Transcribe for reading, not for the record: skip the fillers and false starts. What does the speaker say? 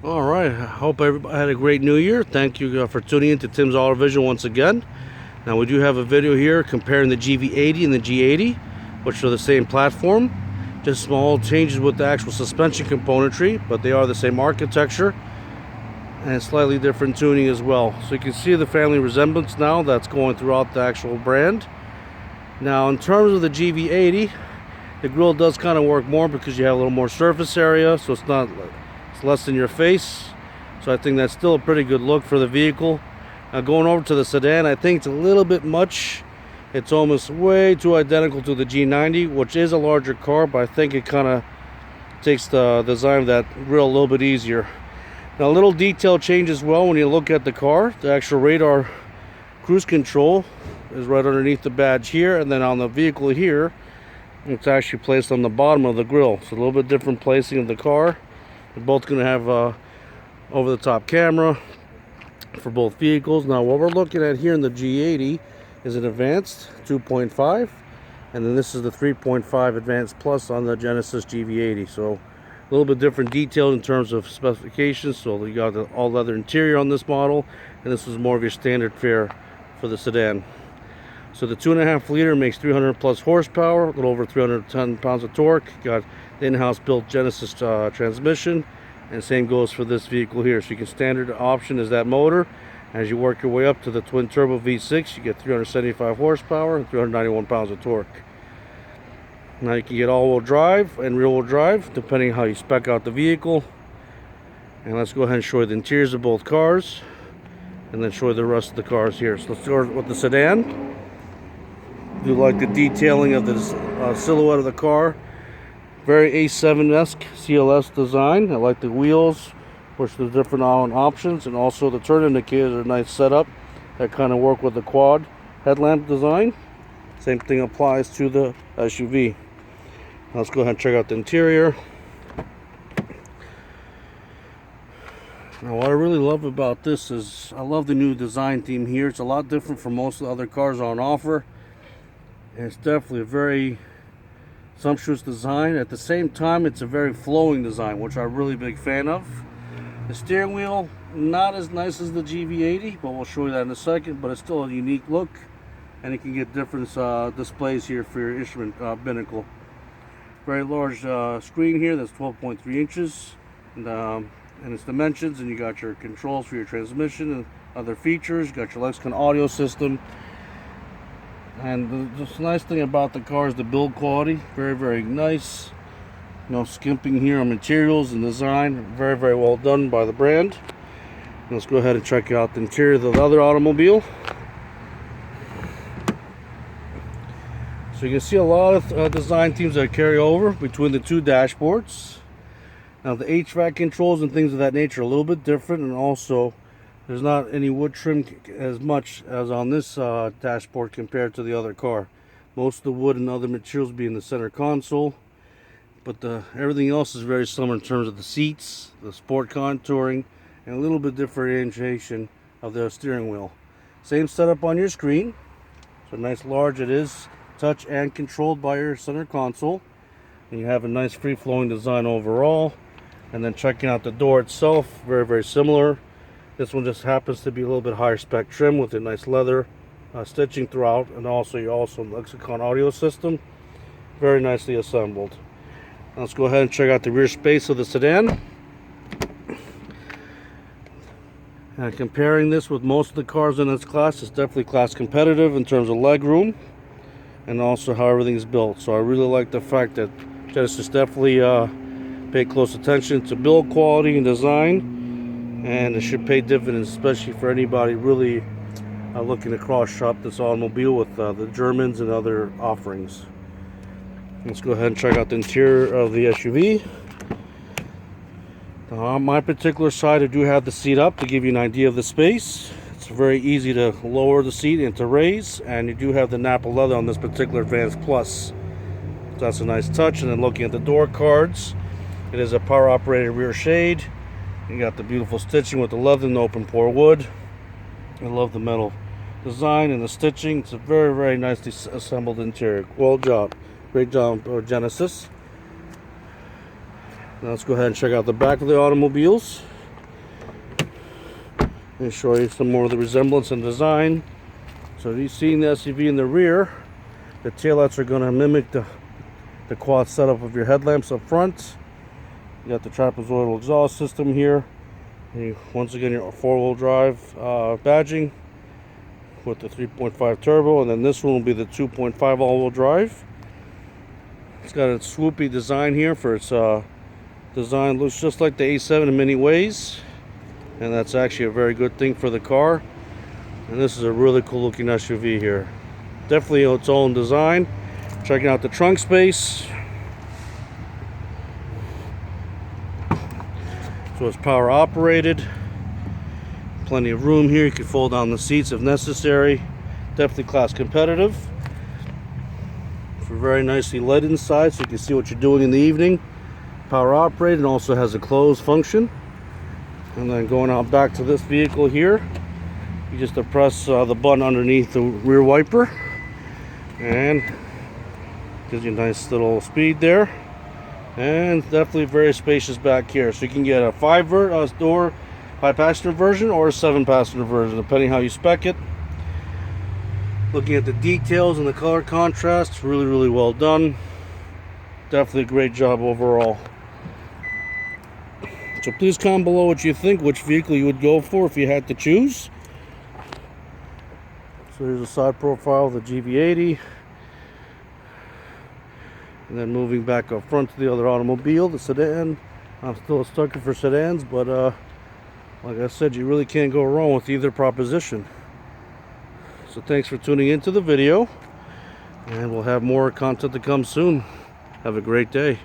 All right. I hope everybody had a great new year. Thank you for tuning in to Tim's Auto Vision once again. Now, we do have a video here comparing the GV80 and the G80, which are the same platform. Just small changes with the actual suspension componentry, but they are the same architecture and slightly different tuning as well. So you can see the family resemblance now that's going throughout the actual brand. Now, in terms of the GV80, the grille does kind of work more because you have a little more surface area, so it's less in your face. So I think that's still a pretty good look for the vehicle. Now, going over to the sedan, I think it's a little bit much. It's almost way too identical to the G90, which is a larger car, but I think it kind of takes the design of that grille a little bit easier. Now, a little detail change as well when you look at the car. The actual radar cruise control is right underneath the badge here, and then on the vehicle here, it's actually placed on the bottom of the grille. So a little bit different placing of the car. They're both going to have over-the-top camera for both vehicles. Now, what we're looking at here in the G80 is an advanced 2.5, and then this is the 3.5 advanced plus on the Genesis GV80. So a little bit different detail in terms of specifications. So you got the all leather interior on this model, and this is more of your standard fare for the sedan. So the 2.5 liter makes 300 plus horsepower, a little over 310 pounds of torque. Got the in-house built Genesis transmission, and same goes for this vehicle here. So you can standard option is that motor. As you work your way up to the twin turbo V6, you get 375 horsepower and 391 pounds of torque. Now you can get all-wheel drive and rear-wheel drive depending how you spec out the vehicle. And let's go ahead and show you the interiors of both cars, and then show you the rest of the cars here. So let's start with the sedan. Do like the detailing of the silhouette of the car. Very A7-esque CLS design. I like the wheels, which the different options, and also the turn indicators are a nice setup that kind of work with the quad headlamp design. Same thing applies to the SUV. Now let's go ahead and check out the interior. Now, what I really love about this is I love the new design theme here. It's a lot different from most of the other cars on offer. And it's definitely a very sumptuous design. At the same time, it's a very flowing design, which I'm a really big fan of. The steering wheel, not as nice as the GV80, but we'll show you that in a second, but it's still a unique look, and you can get different displays here for your instrument binnacle. Very large screen here that's 12.3 inches, and its dimensions, and you got your controls for your transmission and other features. You got your Lexicon audio system. And the nice thing about the car is the build quality. Very, very nice. No skimping here on materials and design. Very, very well done by the brand. Let's go ahead and check out the interior of the other automobile. So you can see a lot of design themes that carry over between the two dashboards. Now the HVAC controls and things of that nature are a little bit different, and also there's not any wood trim as much as on this dashboard compared to the other car. Most of the wood and other materials be in the center console, but everything else is very similar in terms of the seats, the sport contouring, and a little bit differentiation of the steering wheel. Same setup on your screen. So nice large it is, touch and controlled by your center console. And you have a nice free-flowing design overall. And then checking out the door itself, very, very similar. This one just happens to be a little bit higher spec trim with a nice leather stitching throughout, and also Lexicon audio system. Very nicely assembled. Now let's go ahead and check out the rear space of the sedan. And comparing this with most of the cars in its class, it's definitely class competitive in terms of leg room and also how everything is built. So I really like the fact that Genesis definitely paid close attention to build quality and design. And it should pay dividends, especially for anybody really looking to cross-shop this automobile with the Germans and other offerings. Let's go ahead and check out the interior of the SUV. Now, on my particular side, I do have the seat up to give you an idea of the space. It's very easy to lower the seat and to raise, and you do have the Napa leather on this particular Advanced Plus. So that's a nice touch. And then looking at the door cards, it is a power-operated rear shade. You got the beautiful stitching with the leather and the open pore wood. I love the metal design and the stitching. It's a very, very nicely assembled interior. Well job. Great job, Genesis. Now let's go ahead and check out the back of the automobiles. and show you some more of the resemblance and design. So you're seeing the SUV in the rear. The taillights are going to mimic the quad setup of your headlamps up front. You got the trapezoidal exhaust system here. And once again, your 4-wheel drive badging with the 3.5 turbo, and then this one will be the 2.5 all-wheel drive. It's got a swoopy design here for its design. Looks just like the A7 in many ways, and that's actually a very good thing for the car. And this is a really cool looking SUV here. Definitely its own design. Checking out the trunk space. So it's power operated. Plenty of room here. You can fold down the seats if necessary. Definitely class competitive. Very nicely lit inside, so you can see what you're doing in the evening. Power operated, and also has a close function. And then going out back to this vehicle here, you just press the button underneath the rear wiper, and gives you a nice little speed there. And definitely very spacious back here, so you can get a 5-door 5-passenger version or a 7-passenger version, depending how you spec it. Looking at the details and the color contrast, really well done. Definitely a great job overall. So please comment below what you think, which vehicle you would go for if you had to choose. So here's a side profile of the GV80. And then moving back up front to the other automobile, the sedan. I'm still a sucker for sedans, but like I said, you really can't go wrong with either proposition. So thanks for tuning into the video, and we'll have more content to come soon. Have a great day.